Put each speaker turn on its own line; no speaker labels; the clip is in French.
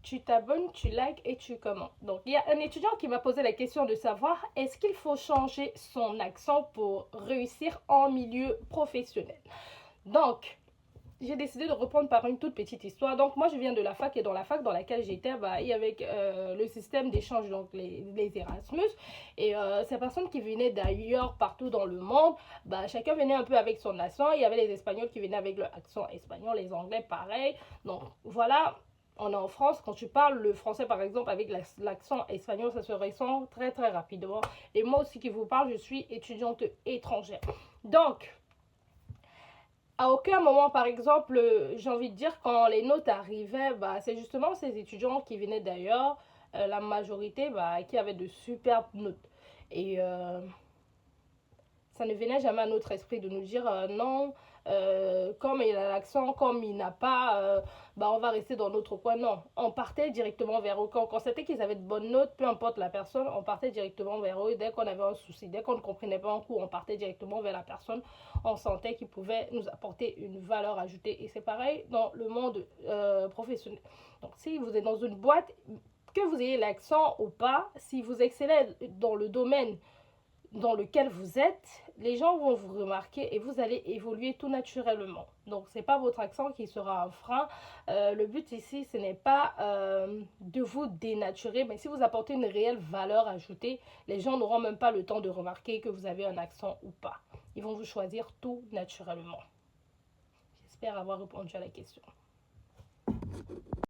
tu t'abonnes, tu likes et tu commentes. Donc, il y a un étudiant qui m'a posé la question de savoir est-ce qu'il faut changer son accent pour réussir en milieu professionnel. Donc, j'ai décidé de reprendre par une toute petite histoire. Donc, moi, je viens de la fac et dans la fac dans laquelle j'étais, il y avait le système d'échange, donc les Erasmus. Et ces personnes qui venaient d'ailleurs partout dans le monde, chacun venait un peu avec son accent. Il y avait les Espagnols qui venaient avec leur accent espagnol, les Anglais pareil. Donc, voilà. On est en France, quand tu parles le français par exemple avec l'accent espagnol, ça se ressent très très rapidement. Et moi aussi qui vous parle, je suis étudiante étrangère. Donc, à aucun moment, par exemple, j'ai envie de dire, quand les notes arrivaient, c'est justement ces étudiants qui venaient d'ailleurs, la majorité, qui avaient de superbes notes. Et ça ne venait jamais à notre esprit de nous dire non, comme il a l'accent, comme il n'a pas, on va rester dans notre coin. Non, on partait directement vers eux. Quand on constatait qu'ils avaient de bonnes notes, peu importe la personne, on partait directement vers eux. Dès qu'on avait un souci, dès qu'on ne comprenait pas un cours, on partait directement vers la personne. On sentait qu'il pouvait nous apporter une valeur ajoutée. Et c'est pareil dans le monde professionnel. Donc si vous êtes dans une boîte, que vous ayez l'accent ou pas, si vous excellez dans le domaine dans lequel vous êtes, les gens vont vous remarquer et vous allez évoluer tout naturellement. Donc, ce n'est pas votre accent qui sera un frein. Le but ici, ce n'est pas de vous dénaturer, mais si vous apportez une réelle valeur ajoutée, les gens n'auront même pas le temps de remarquer que vous avez un accent ou pas. Ils vont vous choisir tout naturellement. J'espère avoir répondu à la question.